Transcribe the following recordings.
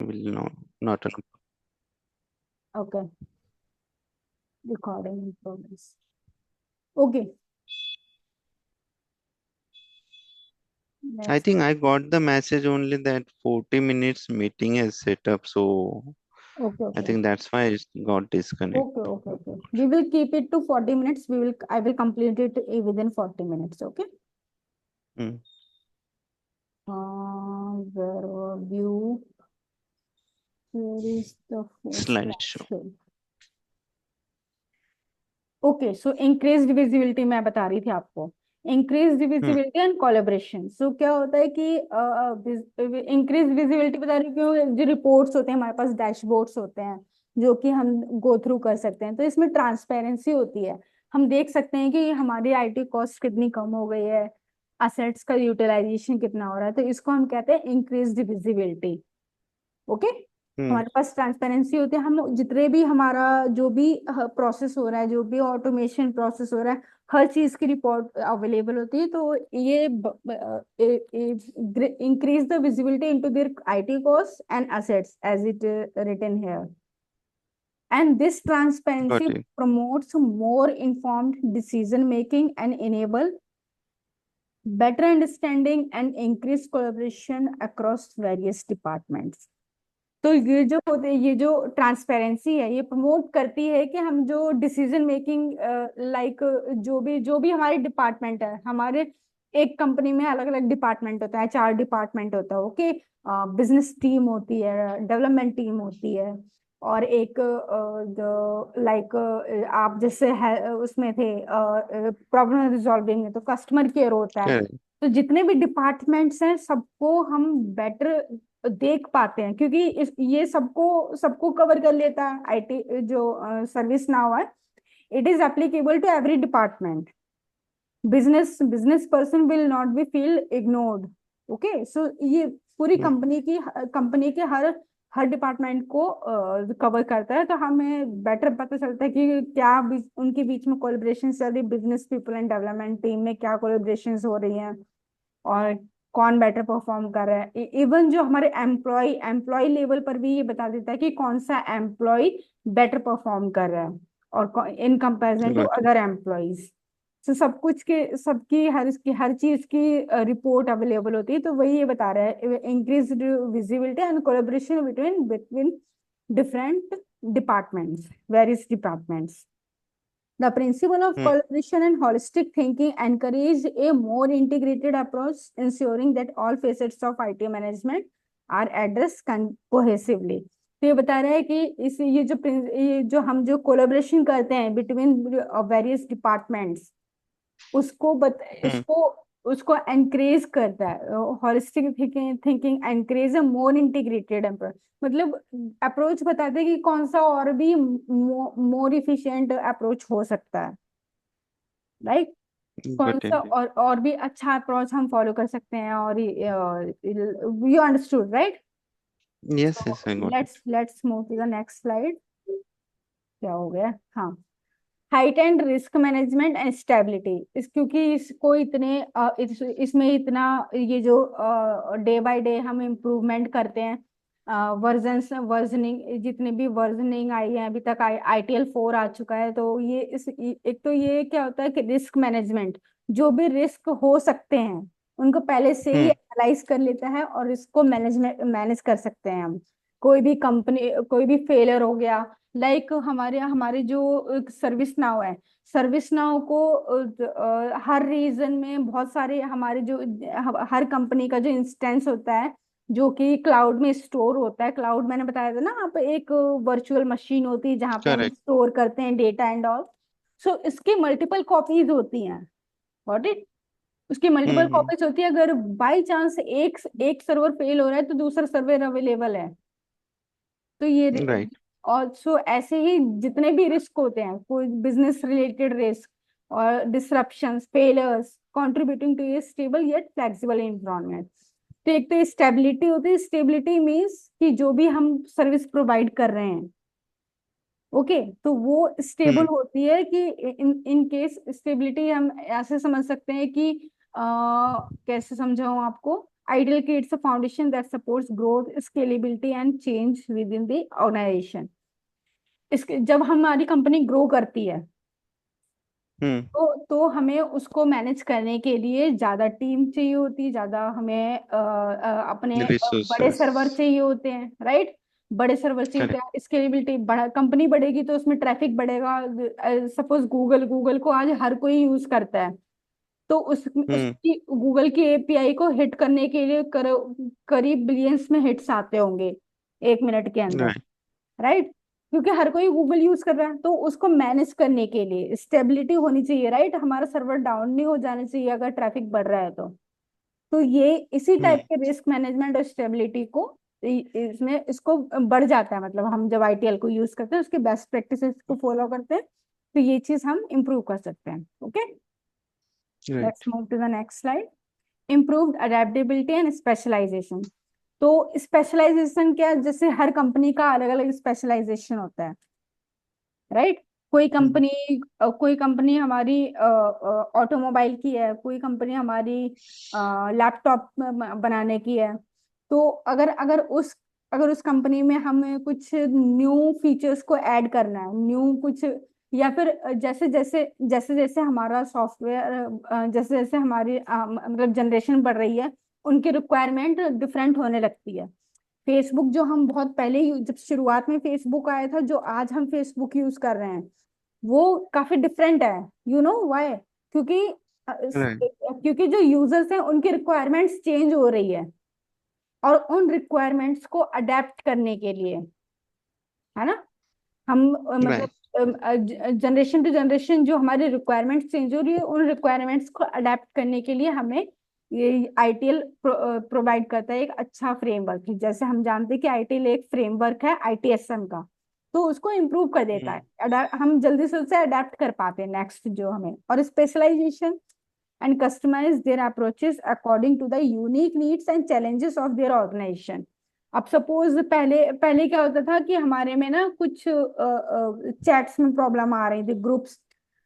will not an. Okay, recording in progress. Okay, I next. think I got the message only that 40 minutes meeting is set up, so okay I okay think that's why it got disconnected. Okay okay okay, we will keep it to 40 minutes, we will, I will complete it within 40 minutes, okay. Hmm. View, where is the first Slideshow. option? Okay, so increased visibility मैं बता रही थी आपको। Increased Hmm. Visibility and collaboration. So क्या होता है कि increase visibility बता रही हूँ क्यों, जो रिपोर्ट्स होते हैं हमारे पास, डैशबोर्ड्स होते हैं जो कि हम गो थ्रू कर सकते हैं, तो इसमें ट्रांसपेरेंसी होती है। हम देख सकते हैं कि हमारी आईटी कॉस्ट कितनी कम हो गई है, असेट्स का यूटिलाइजेशन कितना हो रहा है, तो इसको हम कहते हैं इंक्रीज्ड विजिबिलिटी। Okay, Hmm. हमारे पास ट्रांसपेरेंसी होती है, हम जितने भी हमारा जो भी प्रोसेस हो रहा है, जो भी ऑटोमेशन प्रोसेस हो रहा है, हर चीज की रिपोर्ट अवेलेबल होती है, तो ये increase the visibility into their IT cost and assets as it written here, and this transparency Got it. promotes more informed decision making and enable better understanding and increased collaboration across various departments। तो ये जो होते ये जो transparency है, ये promote करती है कि हम जो डिसीजन मेकिंग, लाइक जो भी हमारे डिपार्टमेंट है, हमारे एक कंपनी में अलग अलग डिपार्टमेंट होता है, एचआर डिपार्टमेंट होता है, ओके, बिजनेस टीम होती है, डेवलपमेंट टीम होती है, और एक लाइक आप जैसे है, उसमें थे प्रॉब्लम रिजॉल्विंग में, तो कस्टमर केयर होता है। Correct. तो जितने भी डिपार्टमेंट्स हैं सबको हम बेटर देख पाते हैं, क्योंकि ये सबको सबको कवर कर लेता है। आईटी जो सर्विस नाउ है, it is applicable to every department. Business person will not be feel ignored. Okay, so ये पूरी Hmm. कंपनी के हर हर डिपार्टमेंट को कवर करता है, तो हमें बेटर पता चलता है कि क्या उनके बीच में कोलैबोरेशन चल रही, business people and development team में क्या कोलैबोरेशन हो रही हैं, और कौन बेटर परफॉर्म कर रहा है। इवन जो हमारे एम्प्लॉय लेवल पर भी ये बता देता है कि कौन सा एम्प्लॉय बेटर परफॉर्म कर रहा है, और in comparison to Got it. Other employees. तो सब कुछ के सबकी हर चीज की रिपोर्ट अवेलेबल होती है, तो वही ये बता रहा है, increase visibility and collaboration between different departments, various departments. The principle of Hmm. collaboration and holistic thinking encourage a more integrated approach, ensuring that all facets of IT management are addressed cohesively। तो ये बता रहा है कि ये जो हम जो कोलेबोरेशन करते हैं बिटवीन वेरियस डिपार्टमेंट्स, उसको Hmm. उसको उसको एनकरेज करता है। हॉलिस्टिक थिंकिंग एनकरेज अ मोर इंटीग्रेटेड अप्रोच, मतलब अप्रोच बताते हैं कि कौन सा और भी मोर इफिशिएंट अप्रोच हो सकता है, राइट। कौन Got सा it. और भी अच्छा अप्रोच हम फॉलो कर सकते हैं, और you understood, right. Yes, so yes, I got it. Let's move to the next slide. क्या हो गया, हाँ। Height and risk management and stability, क्योंकि इसको इतने इसमें इतना ये जो डे बाय डे हम इम्प्रूवमेंट करते हैं, वर्जनिंग, जितने भी वर्जनिंग आई है अभी तक, ITL 4 आ चुका है, तो ये एक तो ये क्या होता है कि रिस्क मैनेजमेंट, जो भी रिस्क हो सकते हैं उनको पहले से ही Hmm. एनालाइज कर लेता है, और इसको मैनेज कर सकते हैं हम। कोई भी कंपनी, कोई भी फेलियर हो गया, लाइक हमारे हमारे जो सर्विस नाउ है, सर्विस नाउ को हर रीजन में बहुत सारे हमारे जो हर कंपनी का जो इंस्टेंस होता है, जो कि क्लाउड में स्टोर होता है। क्लाउड मैंने बताया था ना, आप एक वर्चुअल मशीन होती है जहाँ पे हम Correct. स्टोर करते हैं डेटा एंड ऑल। सो इसकी मल्टीपल कॉपीज होती हैं, गॉट इट। उसकी मल्टीपल Hmm. कॉपीज होती है, अगर बाई चांस एक एक सर्वर फेल हो रहा है तो दूसरा सर्वर अवेलेबल है। तो ये, Right. और सो ऐसे ही जितने भी रिस्क होते हैं, कोई बिजनेस रिलेटेड रिस्क और disruptions, failures, contributing to a stable yet flexible environment. तो एक तो स्टेबिलिटी होती है, स्टेबिलिटी मींस कि जो भी हम सर्विस प्रोवाइड कर रहे हैं, ओके, तो वो स्टेबल Hmm. होती है कि इन इन केस स्टेबिलिटी हम ऐसे समझ सकते हैं कि कैसे समझाऊं आपको, ITIL creates a foundation that supports growth, scalability and change within the organization. इसके जब हमारी कंपनी ग्रो करती है हम्म। तो हमें उसको मैनेज करने के लिए ज्यादा टीम चाहिए होती है, ज्यादा हमें अपने बड़े रिसोर्सेस। सर्वर चाहिए होते हैं, राइट। बड़े सर्वर चाहिए होते करेक्ट। हैं, स्केलेबिलिटी बड़ा, कंपनी बढ़ेगी तो उसमें ट्रैफिक बढ़ेगा। सपोज गूगल को आज हर कोई यूज करता है, तो हम्म। उसकी गूगल की एपीआई को हिट करने के लिए करीब बिलियंस में हिट्स आते होंगे 1 मिनट के अंदर, राइट। राइट। क्योंकि हर कोई गूगल यूज कर रहा है, तो उसको मैनेज करने के लिए स्टेबिलिटी होनी चाहिए, राइट। हमारा सर्वर डाउन नहीं हो जाना चाहिए अगर ट्रैफिक बढ़ रहा है तो ये इसी टाइप हम्म। के रिस्क मैनेजमेंट और स्टेबिलिटी को इसमें इसको बढ़ जाता है। मतलब हम जब आईटीएल को यूज करते हैं, उसके बेस्ट प्रैक्टिसेस को फॉलो करते हैं, तो ये चीज हम इम्प्रूव कर सकते हैं। Okay, let's right. Move to the next slide. Improved adaptability and specialisation. तो स्पेशलाइजेशन क्या है, जैसे हर कंपनी का अलग अलग स्पेशलाइजेशन होता है, राइट। हम्म। कोई कंपनी हमारी ऑटोमोबाइल की है, कोई कंपनी हमारी लैपटॉप बनाने की है। तो अगर उस कंपनी में हमें कुछ न्यू फीचर्स को ऐड करना है, न्यू कुछ, या फिर जैसे जैसे हमारा सॉफ्टवेयर, जैसे जैसे हमारी मतलब जनरेशन बढ़ रही है, उनकी रिक्वायरमेंट डिफरेंट होने लगती है। फेसबुक जो हम बहुत पहले जब शुरुआत में फेसबुक आया था, जो आज हम फेसबुक यूज कर रहे हैं, वो काफी डिफरेंट है। You know why? क्योंकि राइट। क्योंकि जो यूजर्स हैं उनकी रिक्वायरमेंट्स चेंज हो रही है, और उन रिक्वायरमेंट्स को अडेप्ट करने के लिए, है ना, हम मतलब राइट। जनरेशन टू जनरेशन जो हमारी रिक्वायरमेंट्स चेंज हो रही है, उन रिक्वायरमेंट्स को अडेप्ट करने के लिए हमें ये आईटीएल प्रोवाइड करता है एक अच्छा फ्रेमवर्क। जैसे हम जानते हैं कि आईटीएल एक फ्रेमवर्क है आईटीएसएम का, तो उसको इम्प्रूव कर देता है। हम्म। हम जल्दी से उससे अडेप्ट कर पाते हैं नेक्स्ट जो हमें। और specialisation and customize their approaches according to the unique needs and challenges of their organization. अब सपोज पहले पहले क्या होता था कि हमारे में ना कुछ चैट्स में प्रॉब्लम आ रही थी, ग्रुप्स।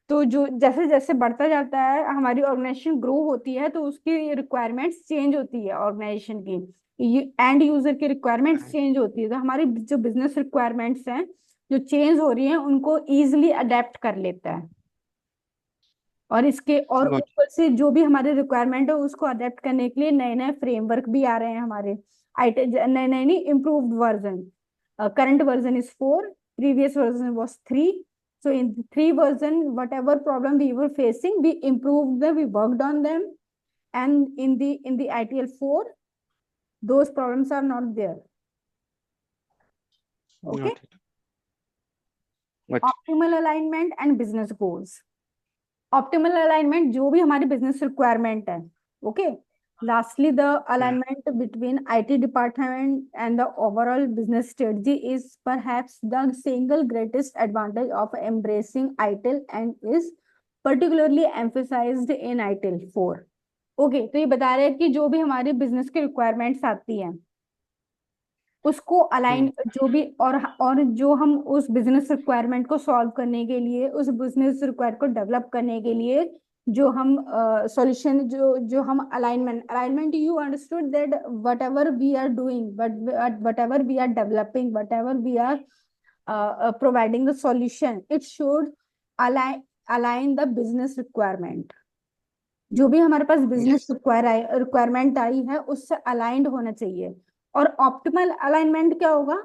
तो जो जैसे जैसे बढ़ता जाता है, हमारी ऑर्गेनाइजेशन ग्रो होती है, तो उसकी रिक्वायरमेंट्स चेंज होती है ऑर्गेनाइजेशन की, एंड यूजर की रिक्वायरमेंट्स चेंज होती है। तो हमारी जो बिजनेस रिक्वायरमेंट्स हैं जो चेंज हो रही हैं, उनको इजिली अडेप्ट कर लेता है। और इसके और गॉट। ऊपर से जो भी हमारे रिक्वायरमेंट है उसको अडेप्ट करने के लिए नए नए फ्रेमवर्क भी आ रहे हैं हमारे। आईटी नए नए नहीं, improved version. Current version is 4, previous version was 3। So in 3 version, whatever problem we were facing, we improved them, we worked on them, and in the ITL 4, those problems are not there. Okay. Got it. Got. Optimal alignment and business goals. Optimal alignment जो भी हमारी business requirement है, okay. Lastly the alignment between IT department and the overall business strategy is perhaps the single greatest advantage of embracing ITIL and is particularly emphasized in ITIL 4। Okay, तो ये बता रहे हैं कि जो भी हमारी बिजनेस की रिक्वायरमेंट्स आती हैं उसको अलाइन, जो भी, और जो हम उस बिजनेस रिक्वायरमेंट को सॉल्व करने के लिए, उस बिजनेस रिक्वायर को डेवलप करने के लिए जो हम सॉल्यूशन जो जो हम alignment you understood that whatever we are doing, whatever we are developing, whatever we are providing the solution, it should align align the business requirement. जो भी हमारे पास बिजनेस रिक्वायरमेंट आई है उससे aligned होना चाहिए। और optimal alignment क्या होगा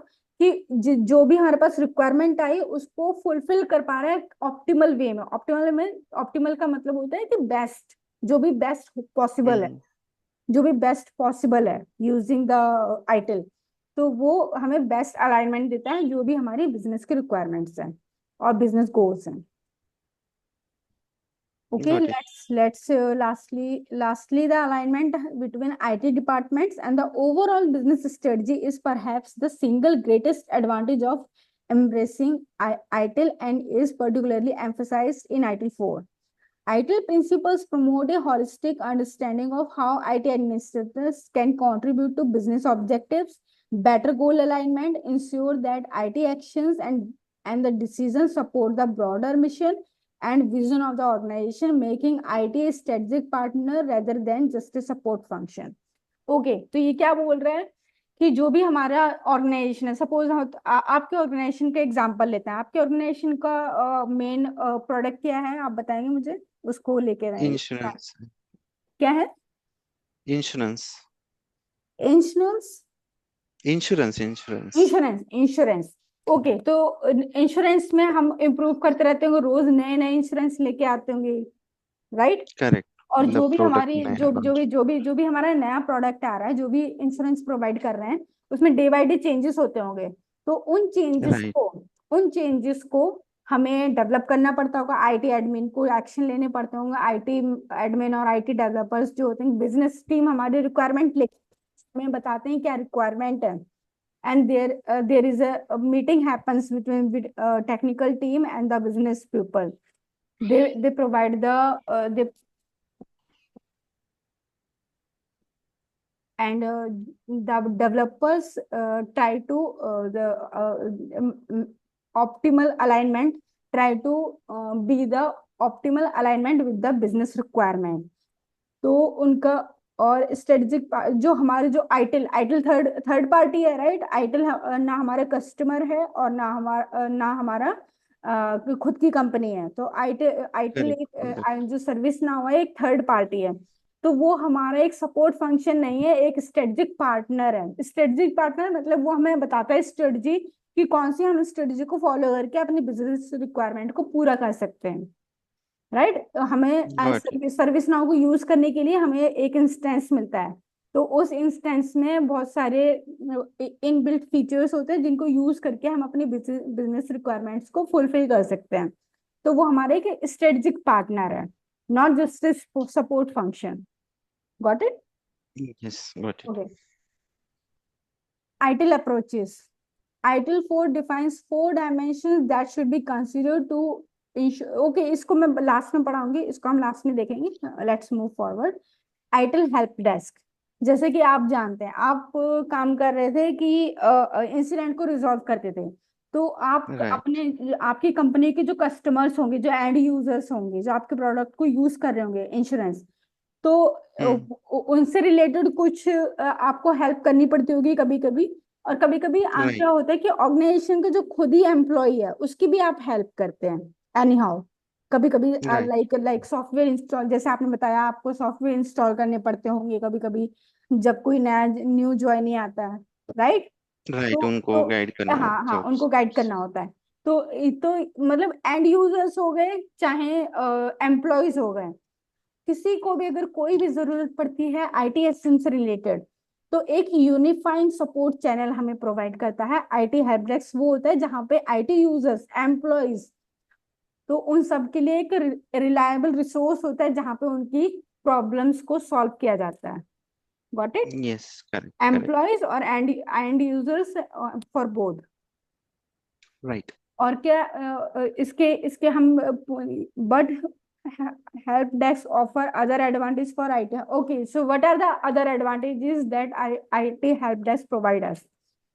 कि जो भी हमारे पास रिक्वायरमेंट आई उसको फुलफिल कर पा रहा है ऑप्टिमल वे में। ऑप्टिमल का मतलब होता है कि बेस्ट, जो भी बेस्ट पॉसिबल है, जो भी बेस्ट पॉसिबल है यूजिंग द आइटल, तो वो हमें बेस्ट अलाइनमेंट देता है जो भी हमारी बिजनेस की रिक्वायरमेंट्स हैं और बिजनेस गोल्स हैं। Okay, got it. let's lastly the alignment between IT departments and the overall business strategy is perhaps the single greatest advantage of embracing ITIL and is particularly emphasized in ITIL 4. ITIL principles promote a holistic understanding of how IT administrators can contribute to business objectives, better goal alignment, ensure that IT actions and the decisions support the broader mission and vision of the organization, making IT a strategic partner rather than just a support function. Okay, तो ये क्या बोल रहा है कि जो भी हमारा ऑर्गेनाइजेशन है, सपोज आपके ऑर्गेनाइजेशन का एग्जांपल लेते हैं, आपके ऑर्गेनाइजेशन का मेन प्रोडक्ट क्या है, आप बताएंगे मुझे, उसको लेके रहेंगे। इंश्योरेंस। क्या है? Insurance. Insurance. Insurance. Insurance. Insurance, insurance. Okay, तो इंश्योरेंस में हम इम्प्रूव करते रहते होंगे, रोज नए नए इंश्योरेंस लेके आते होंगे, राइट? करेक्ट। और मतलब जो भी प्रोडक्ट हमारी नया लॉन्च। जो भी हमारा नया प्रोडक्ट आ रहा है, जो भी इंश्योरेंस प्रोवाइड कर रहे हैं, उसमें डे बाय डे चेंजेस होते होंगे। तो राइट। उन चेंजेस को हमें डेवलप करना पड़ता होगा, आईटी एडमिन को एक्शन लेने पड़ते होंगे, आईटी एडमिन और आईटी डेवलपर्स जो होते हैं, बिजनेस टीम हमारी रिक्वायरमेंट लेके हमें बताते हैं क्या रिक्वायरमेंट है, and there is a meeting happens between technical team and the business people. They provide they and the developers try to optimal alignment, try to be the optimal alignment with the business requirement. तो उनका और strategic जो हमारे जो आईटिल आईटिल third third party है, right? आईटिल ना हमारा customer है और ना हमारा खुद की कंपनी है। तो आईटिल आईटिल करेक्ट। एक करेक्ट। जो सर्विस नाउ है, एक थर्ड पार्टी है। तो वो हमारा एक सपोर्ट फंक्शन नहीं है, एक स्ट्रेटेजिक पार्टनर है। स्ट्रेटेजिक पार्टनर मतलब वो हमें बताता है स्ट्रेटजी कि कौन सी हम स्ट्रेटजी को फॉलो करके अपनी बिजनेस रिक्वायरमेंट को पूरा कर सकते हैं, राइट? हमें गॉट इट। सर्विस नाउ को यूज करने के लिए हमें एक इंस्टेंस मिलता है। तो उस इंस्टेंस में बहुत सारे इनबिल्ट फीचर्स होते हैं जिनको यूज करके हम अपनी बिजनेस रिक्वायरमेंट्स को फुलफिल कर सकते हैं। तो वो हमारे एक स्ट्रेटेजिक पार्टनर है, not just support function. Got it? Yes, got it. Okay. ITIL approaches. ITIL 4 defines four dimensions that should be considered to ensure. Okay, इसको मैं लास्ट में पढ़ाऊंगी, इसको हम लास्ट में देखेंगे। Let's move forward. ITIL help desk. जैसे कि आप जानते हैं, आप काम कर रहे थे कि इंसिडेंट को रिजॉल्व करते थे। तो आप राइट। अपने आपकी कंपनी के जो कस्टमर्स होंगे, जो एंड यूजर्स होंगे, जो आपके प्रोडक्ट को यूज कर रहे होंगे इंश्योरेंस, तो हम्म। उनसे रिलेटेड कुछ आपको हेल्प करनी पड़ती होगी कभी कभी। और कभी कभी क्या राइट। होता है कि ऑर्गेनाइजेशन के जो खुद ही एम्प्लॉय है उसकी भी आप हेल्प करते हैं एनी हाउ। कभी कभी right. Like like software install, जैसे आपने बताया आपको सॉफ्टवेयर इंस्टॉल करने पड़ते होंगे कभी कभी, जब कोई नया न्यू ज्वाइनी आता है, राइट? राइट, तो उनको गाइड करना हाँ होता हाँ, है उनको उस। गाइड करना होता है। तो मतलब एंड यूजर्स हो गए चाहे एम्प्लॉयज हो गए, किसी को भी अगर कोई भी जरूरत पड़ती है ITSM से रिलेटेड, तो एक यूनिफाइंग सपोर्ट चैनल हमें प्रोवाइड करता है आईटी हेल्प डेस्क। वो होता है जहाँ पे आईटी यूजर्स, एम्प्लॉयज, तो उन सब के लिए एक रिलायबल रिसोर्स होता है जहाँ पे उनकी प्रॉब्लम्स को सॉल्व किया जाता है। Got it? Yes, correct correct. Employees और end users for both. Right. और क्या इसके इसके हम but help desk offer other advantage for IT. Okay, so what are the other advantages that IT help desk provide us?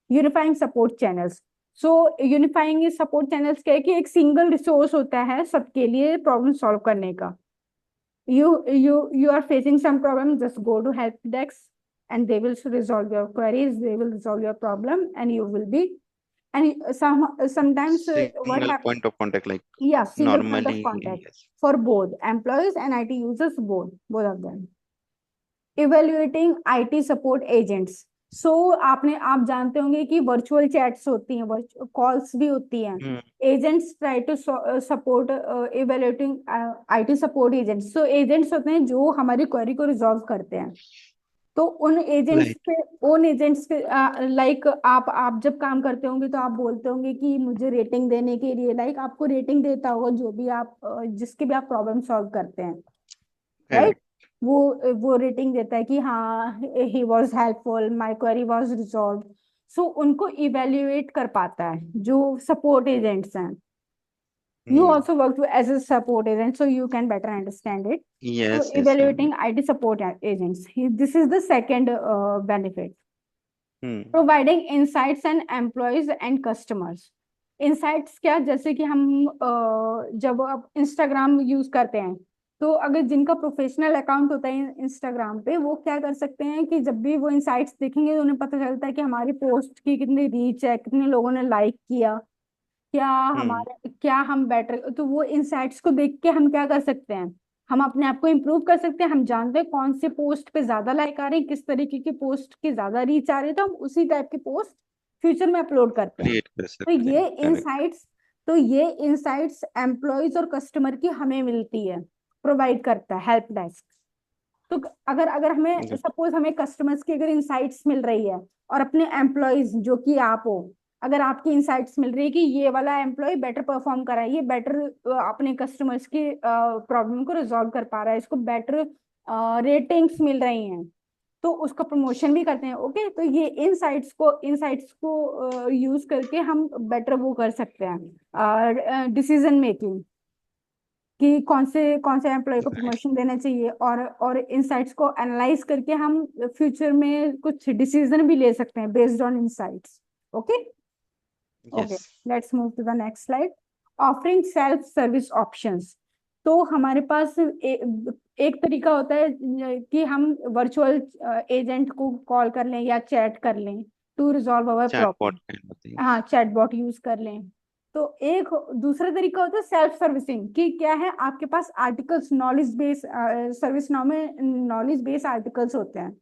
Unifying support channels. So unifying support channels क्या है कि एक single resource होता है सबके लिए प्रॉब्लम सॉल्व करने का। You are facing some problem, just go to help desk and they will resolve your queries, they will resolve your problem, and you will be, and sometimes what single happens, point of contact like yeah, single point of normally. contact yes. for both employees and IT users, both of them. Evaluating IT support agents. So आप जानते होंगे कि virtual chats होती हैं, virtual calls भी होती हैं। Hmm. Agents try to support evaluating IT support agents. So agents होते हैं जो हमारी क्वेरी को रिजॉल्व करते हैं। तो राइट। उन एजेंट्स पे लाइक आप जब काम करते होंगे तो आप बोलते होंगे कि मुझे रेटिंग देने के लिए, लाइक आपको रेटिंग देता होगा जो भी आप जिसके भी आप प्रॉब्लम सॉल्व करते हैं, राइट? करेक्ट। वो रेटिंग देता है कि हाँ, he was helpful, my query was resolve. So उनको इवेल्युएट कर पाता है जो सपोर्ट एजेंट्स हैं। You hmm. also worked as a support agent, so you can better understand it. So yes yes. evaluating IT support agents. This is the second benefit. Hmm. Providing insights and employees and customers. Insights क्या, जैसे कि हम जब आप Instagram use करते हैं तो अगर जिनका प्रोफेशनल अकाउंट होता है इंस्टाग्राम पे, वो क्या कर सकते हैं कि जब भी वो इनसाइट्स देखेंगे तो उन्हें पता चलता है कि हमारी पोस्ट की कितनी रीच है, कितने लोगों ने लाइक किया, क्या हम्म। हमारे, क्या हम बेटर, तो वो इनसाइट्स को देख के हम क्या कर सकते हैं, हम अपने आप को इम्प्रूव कर सकते हैं। हम जानते हैं कौन से पोस्ट पे ज्यादा लाइक आ रहे हैं, किस तरीके की पोस्ट की ज्यादा रीच आ रही है, तो हम उसी टाइप की पोस्ट फ्यूचर में अपलोड करते हैं। क्रिएट कर तो सकते हैं, ये करेक्ट। इनसाइट्स तो ये इनसाइट्स एम्प्लॉयज और कस्टमर की हमें मिलती है, प्रोवाइड करता है हेल्प डेस्क। तो अगर अगर हमें सपोज हमें कस्टमर्स की अगर इंसाइट्स मिल रही है, और अपने एम्प्लॉयज जो कि आप हो, अगर आपकी इंसाइट्स मिल रही है कि ये वाला एम्प्लॉय बेटर परफॉर्म कर रहा है, ये बेटर अपने कस्टमर्स की प्रॉब्लम को रिजॉल्व कर पा रहा है, इसको बेटर रेटिंग्स मिल रही हैं, तो उसका प्रमोशन भी करते हैं। ओके, तो ये इनसाइट्स को यूज करके हम बेटर वो कर सकते हैं डिसीजन मेकिंग, कि कौन से एम्प्लॉय को राइट। प्रमोशन देना चाहिए, और इनसाइट्स को एनालाइज करके हम फ्यूचर में कुछ डिसीजन भी ले सकते हैं based on insights. Okay. Okay, yes. Let's move to the next slide. Offering self service options. तो हमारे पास एक तरीका होता है कि हम वर्चुअल एजेंट को कॉल कर लें या चैट कर लें to resolve our chatbot problem. Kind of हाँ, थिंग्स। चैटबॉट यूज कर लें। तो एक दूसरा तरीका होता है सेल्फ सर्विसिंग, कि क्या है, आपके पास articles, knowledge base, ServiceNow में नॉलेज बेस आर्टिकल्स होते हैं।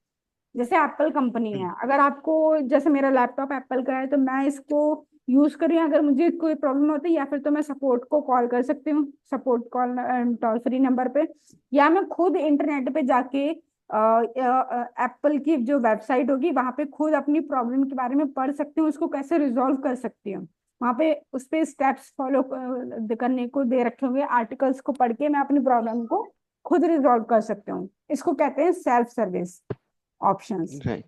जैसे एप्पल कंपनी है, अगर आपको, जैसे मेरा लैपटॉप एप्पल का है तो मैं इसको यूज कर रही हूँ, अगर मुझे कोई प्रॉब्लम होती है, या फिर तो मैं सपोर्ट को कॉल कर सकती हूँ, support call toll free number पे, या मैं खुद इंटरनेट पे जाके एप्पल की जो वेबसाइट होगी वहां पे खुद अपनी प्रॉब्लम के बारे में पढ़ सकती हूँ, उसको कैसे रिजॉल्व कर सकती हूँ। वहां पे उस पे स्टेप्स फॉलो करने को दे रखे होंगे, आर्टिकल्स को पढ़ के मैं अपनी प्रॉब्लम को खुद रिजॉल्व कर सकती हूँ। इसको कहते हैं सेल्फ सर्विस ऑप्शंस। राइट।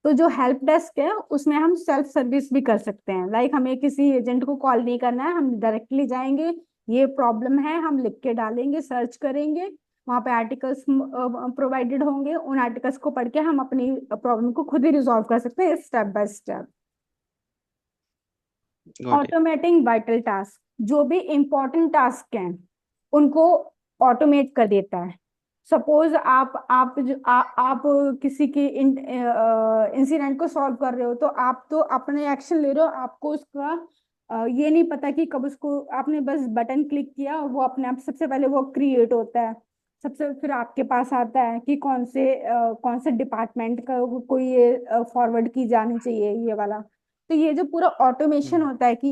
तो जो हेल्प डेस्क है उसमें हम सेल्फ सर्विस भी कर सकते हैं, लाइक हमें किसी एजेंट को कॉल नहीं करना है, हम डायरेक्टली जाएंगे, ये प्रॉब्लम है, हम लिख के डालेंगे, सर्च करेंगे, वहां पे आर्टिकल्स प्रोवाइडेड होंगे, उन आर्टिकल्स को पढ़ के हम अपनी प्रॉब्लम को खुद ही रिजॉल्व कर सकते हैं step by step. Got it. Automating vital task, जो भी इंपॉर्टेंट टास्क हैं उनको ऑटोमेट कर देता है। सपोज आप आप किसी की इंसिडेंट को सॉल्व कर रहे हो, तो आप तो अपने एक्शन ले रहे हो, आपको उसका ये नहीं पता कि कब उसको आपने बस बटन क्लिक किया, वो अपने आप सबसे पहले वो क्रिएट होता है, सबसे फिर आपके पास आता है कि कौन से डिपार्टमेंट का कोई ये फॉरवर्ड की जानी चाहिए ये वाला। तो ये जो पूरा ऑटोमेशन होता है कि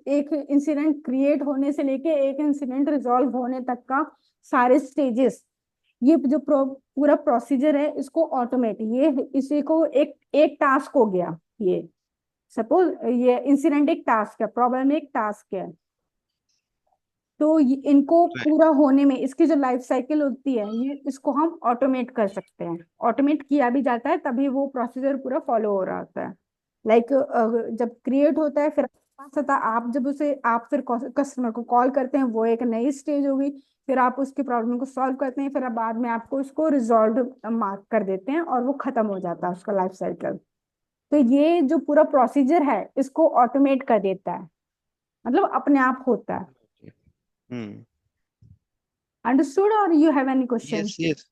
एक इंसिडेंट क्रिएट होने से लेके एक इंसिडेंट रिजॉल्व होने तक का सारे स्टेजेस, ये जो पूरा प्रोसीजर है इसको ऑटोमेट, ये इसी को एक एक टास्क हो गया ये। सपोज ये इंसिडेंट एक टास्क है, प्रॉब्लम एक टास्क है, तो इनको राइट। पूरा होने में इसकी जो लाइफ साइकिल होती है, ये इसको हम ऑटोमेट कर सकते हैं। ऑटोमेट किया भी जाता है तभी वो प्रोसीजर पूरा फॉलो हो रहा होता है। लाइक जब क्रिएट होता है, फिर आपके पास आता है, आप जब उसे आप फिर कस्टमर को कॉल करते हैं, वो एक नई स्टेज होगी, फिर आप उसकी प्रॉब्लम को सॉल्व करते हैं, फिर आप बाद में आपको उसको रिजॉल्व मार्क कर देते हैं और वो खत्म हो जाता है उसका लाइफ साइकिल। तो ये जो पूरा प्रोसीजर है इसको ऑटोमेट कर देता है, मतलब अपने आप होता है। हम्म। अंडरस्टूड, और you have any question? Yes yes.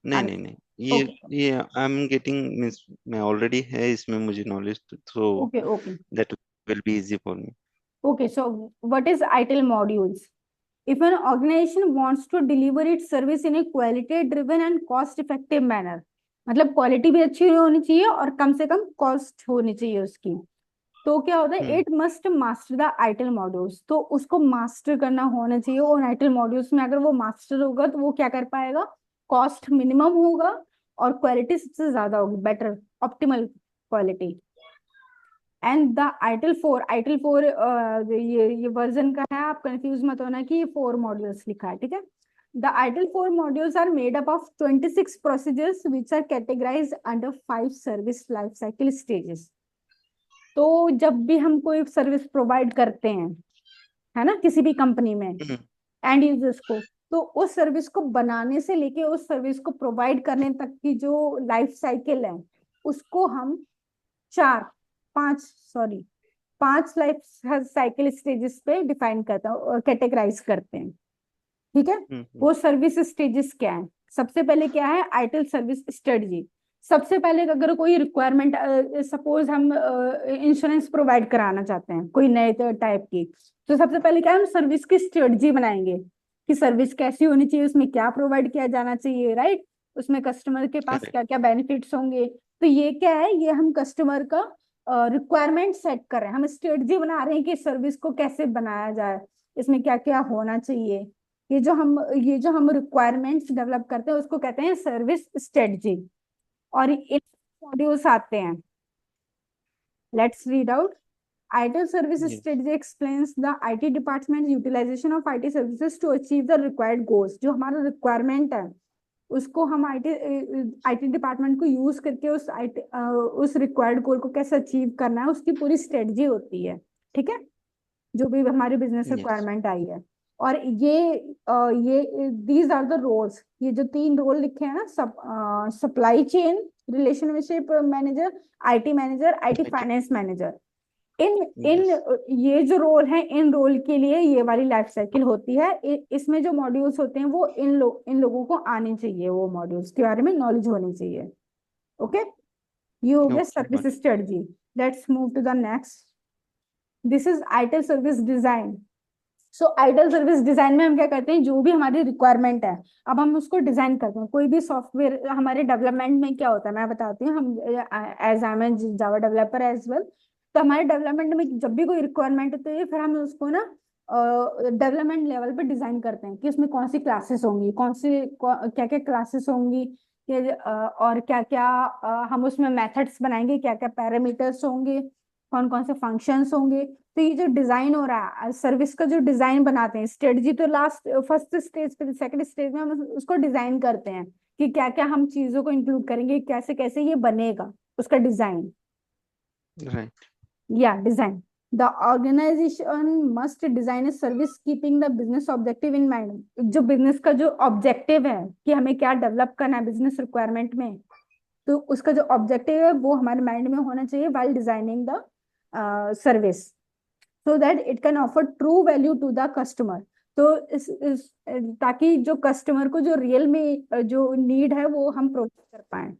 नहीं नहीं नहीं, ओके ये आई एम गेटिंग मीन्स, मैं ऑलरेडी है इसमें मुझे नॉलेज, तो okay okay that will be easy for me. Okay. So what is ITIL modules? If an organization wants to deliver its service in a quality driven and cost effective manner, मतलब quality भी अच्छी होनी चाहिए और कम से कम cost होनी चाहिए उसकी, तो क्या होता है, hmm. It must master the ITIL modules. तो उसको मास्टर करना होना चाहिए और ITIL मॉड्यूल्स में अगर वो मास्टर होगा तो वो क्या कर पाएगा, कॉस्ट मिनिमम होगा और क्वालिटी सबसे ज्यादा होगी, better optimal quality. And the ITIL 4 ये वर्जन का है, आप कंफ्यूज मत होना कि ये 4 मॉड्यूल्स लिखा है, ठीक है। The ITIL 4 modules are made up of 26 procedures which are categorised under 5 service life cycle stages. तो जब भी हम कोई सर्विस प्रोवाइड करते हैं, है ना, किसी भी कंपनी में हम्म। एंड यूजर्स को, तो उस सर्विस को बनाने से लेके उस सर्विस को प्रोवाइड करने तक की जो लाइफ साइकिल है, उसको हम चार पांच सॉरी 5 लाइफ साइकिल स्टेजेस पे डिफाइन करते हैं, कैटेगराइज करते हैं। ठीक है। वो सर्विस स्टेजेस क्या है? सबसे पहले क्या है? Itel service strategy. सबसे पहले अगर कोई रिक्वायरमेंट, सपोज हम इंश्योरेंस प्रोवाइड कराना चाहते हैं कोई नए टाइप की, तो सबसे पहले क्या है, हम सर्विस की स्ट्रेटजी बनाएंगे कि सर्विस कैसी होनी चाहिए, उसमें क्या प्रोवाइड किया जाना चाहिए, राइट? उसमें कस्टमर के पास करेक्ट। क्या क्या बेनिफिट्स होंगे। तो ये क्या है, ये हम कस्टमर का रिक्वायरमेंट सेट कर रहे हैं, हम स्ट्रेटजी बना रहे हैं कि सर्विस को कैसे बनाया जाए, इसमें क्या क्या होना चाहिए। ये जो हम रिक्वायरमेंट्स डेवलप करते हैं उसको कहते हैं सर्विस स्ट्रेटजी। और इन मॉड्यूल्स आते हैं, let's read out. ITIL service yes. strategy explains the IT department's utilization of IT services to achieve the required goals। जो हमारा रिक्वायरमेंट है उसको हम IT डिपार्टमेंट को यूज करके उस रिक्वायर्ड गोल को कैसे अचीव करना है, उसकी पूरी स्ट्रेटजी होती है। ठीक है, जो भी हमारी बिजनेस यस। रिक्वायरमेंट आई है। और ये दीज आर द रोल्स, ये जो 3 रोल लिखे हैं ना, supply chain relationship manager, IT manager, IT right. Finance manager. In in yes. ये जो रोल है, इन रोल के लिए ये वाली लाइफ साइकिल होती है। इसमें जो मॉड्यूल्स होते हैं वो इन लोगों को आने चाहिए, वो मॉड्यूल्स के बारे में नॉलेज होनी चाहिए। ओके, ये हो गया okay service got. Strategy. Let's move to the next. This is ITIL service design. So ITIL service design में हम क्या करते हैं, जो भी हमारी रिक्वायरमेंट है, अब हम उसको डिजाइन करते हैं। कोई भी सॉफ्टवेयर हमारे डेवलपमेंट में क्या होता है मैं बताती हूँ, हम as I am Java developer as well. तो हमारे डेवलपमेंट में जब भी कोई रिक्वायरमेंट होती है, फिर हम उसको ना डेवलपमेंट लेवल पे डिजाइन करते हैं कि उसमें कौन सी क्लासेस होंगी, क्या क्या क्लासेस होंगी, और क्या क्या हम उसमें मेथड्स बनाएंगे, क्या क्या पैरामीटर्स होंगे, कौन कौन से फंक्शंस होंगे। तो ये जो डिजाइन हो रहा है, सर्विस का जो डिजाइन बनाते हैं, स्ट्रेटजी तो लास्ट फर्स्ट स्टेज पे, सेकंड स्टेज में हम उसको डिजाइन करते हैं कि क्या क्या हम चीजों को इंक्लूड करेंगे, कैसे कैसे ये बनेगा, उसका डिजाइन। राइट। या design, the organisation must design a service keeping the business objective in mind. जो बिजनेस का जो ऑब्जेक्टिव है कि हमें क्या डेवलप करना है बिजनेस रिक्वायरमेंट में, तो उसका जो ऑब्जेक्टिव है वो हमारे माइंड में होना चाहिए while designing the service, so that it can offer true value to the customer. तो ताकि जो कस्टमर को जो रियल में जो नीड है वो हम प्रोवाइड कर पाए,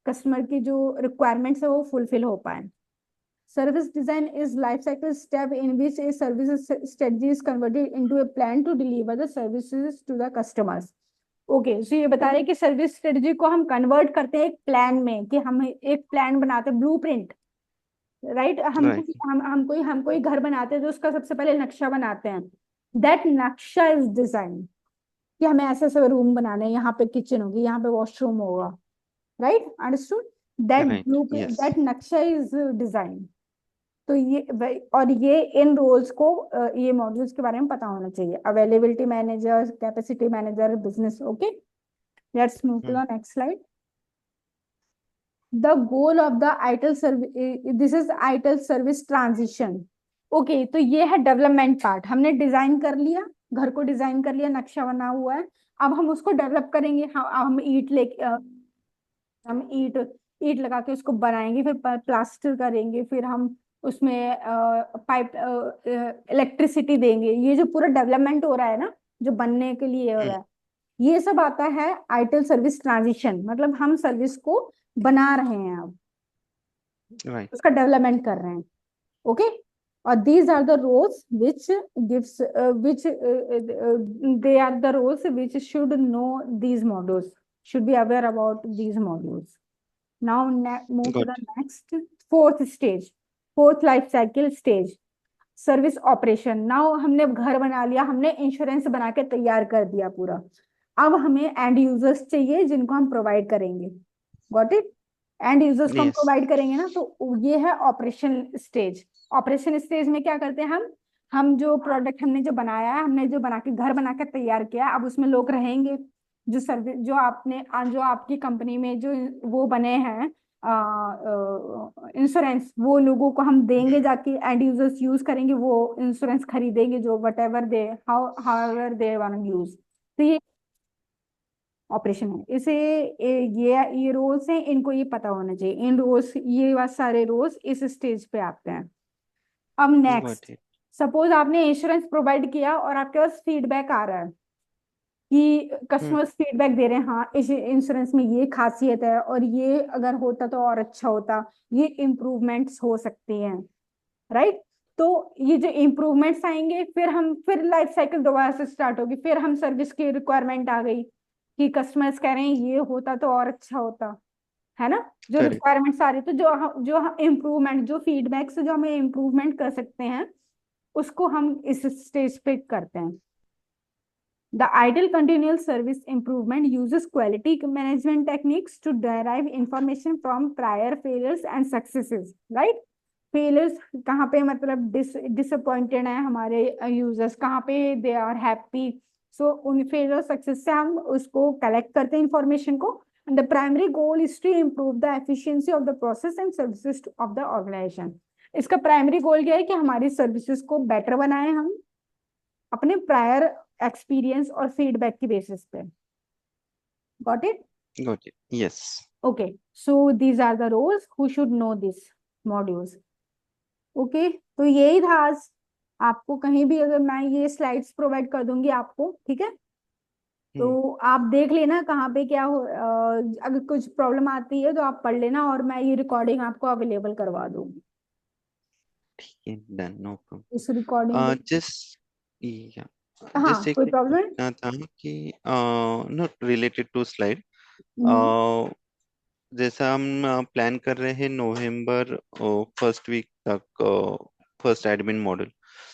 कस्टमर की जो रिक्वायरमेंट्स है वो फुलफिल हो पाए। Service design is life cycle step in which a service strategy is converted into a plan to deliver the services to the customers। Okay, so ये बता रहे हैं कि सर्विस स्ट्रेटजी को हम कन्वर्ट करते हैं एक प्लान में, कि हम एक प्लान बनाते हैं, ब्लूप्रिंट, राइट? राइट। हम कोई घर बनाते हैं तो उसका सबसे पहले नक्शा बनाते हैं। दैट नक्शा इज डिजाइन, कि हमें ऐसे ऐसे रूम बनाने हैं, यहाँ पे किचन होगी, यहाँ पे वॉशरूम होगा, right? Understood? That right. Blue yes. That नक्शा इज डिजाइन। तो और ये इन रोल्स को, ये मॉड्यूल्स के बारे में पता होना चाहिए। Availability manager, capacity manager, business. Okay, let's move to the next slide. The goal of the ITIL service, this is ITIL service transition. Okay, तो ये है डेवलपमेंट पार्ट। हमने डिजाइन कर लिया, घर को डिजाइन कर लिया, नक्शा बना हुआ है। अब हम उसको डेवलप करेंगे। हम ईट ईट लगा के उसको बनाएंगे, फिर प्लास्टर करेंगे, फिर हम उसमें पाइप इलेक्ट्रिसिटी देंगे। ये जो पूरा डेवलपमेंट हो रहा है ना, जो बनने के लिए हो रहा है, ये सब आता है आइटल सर्विस ट्रांजिशन। मतलब हम सर्विस को बना रहे हैं, अब राइट। उसका डेवलपमेंट कर रहे हैं। ओके, और these are the roles which gives which they are the roles which should know these modules, should be aware about these modules. Now move to the got. next, fourth stage, fourth life cycle stage, service operation. Now हमने घर बना लिया, हमने insurance बना के तैयार कर दिया पूरा। अब हमें एंड यूजर्स चाहिए जिनको हम प्रोवाइड करेंगे। Got it? एंड यूजर्स को हम यस। प्रोवाइड करेंगे ना, तो ये है ऑपरेशन स्टेज। ऑपरेशन स्टेज में क्या करते हैं हम जो प्रोडक्ट हमने जो बनाया है, हमने जो बना के घर बना के तैयार किया, अब उसमें लोग रहेंगे। जो सर्विस जो आपकी कंपनी में जो वो बने हैं इंश्योरेंस, वो लोगों को हम देंगे, जाके एंड यूजर्स यूज करेंगे, वो इंश्योरेंस खरीदेंगे, जो what ever they how they want use. तो ये ऑपरेशन है। ये रोल्स हैं, इनको ये पता होना चाहिए। इन रोल्स, ये बात सारे रोल्स इस स्टेज पे आते हैं। अब गॉट नेक्स्ट, इट। सपोज आपने इंश्योरेंस प्रोवाइड किया और आपके पास फीडबैक आ रहा है कि हम्म। कस्टमर्स फीडबैक दे रहे हैं, हाँ इस इंश्योरेंस में ये खासियत है और ये अगर होता तो और अच्छा होता, ये इम्प्रूवमेंट्स हो सकती हैं, राइट। तो ये जो इम्प्रूवमेंट्स आएंगे, फिर लाइफ साइकिल दोबारा से स्टार्ट होगी, फिर हम सर्विस की रिक्वायरमेंट आ गई कि कस्टमर्स कह रहे हैं ये होता तो और अच्छा होता, है ना। जो करेक्ट। रिक्वायरमेंट्स आ रही तो जो हम इम्प्रूवमेंट, जो फीडबैक से जो हमें इम्प्रूवमेंट कर सकते हैं, उसको हम इस स्टेज पे करते हैं। The ideal continuous service improvement uses quality management techniques to derive information from prior failures and successes, right? Failures कहाँ पे, मतलब डिसअपॉइंटेड है हमारे यूजर्स, कहाँ पे दे आर हैप्पी। सो उन फेलियर सक्सेस से हम उसको कलेक्ट करते हैं इंफॉर्मेशन को। And the primary goal is to improve the efficiency of the process and services of the organisation. इसका प्राइमरी गोल क्या है कि हमारी सर्विसेज को बेटर बनाए हम, अपने प्रायर एक्सपीरियंस और फीडबैक की बेसिस पे। Got it. Got it. Yes. Okay, so these are the roles who should know this modules. Okay, तो यही था आज। आपको कहीं भी अगर मैं ये स्लाइड्स प्रोवाइड कर दूंगी आपको, ठीक है, हम्म। तो आप देख लेना कहाँ पे क्या हो, अगर कुछ प्रॉब्लम आती है तो आप पढ़ लेना और मैं ये रिकॉर्डिंग आपको अवेलेबल करवा दूंगी। ठीक है, डन, नो इस रिकॉर्डिंग को, प्रॉब्लम। जस्ट या हाँ जस्ट एक कोई चीज प्रॉब्लम है। पूछना था कि नॉट रिलेटेड टू स्लाइड, हम्म, जैसा हम प्लान कर रहे हैं नवंबर फर्स्ट वीक तक फर्स्ट एडमिन मॉडल,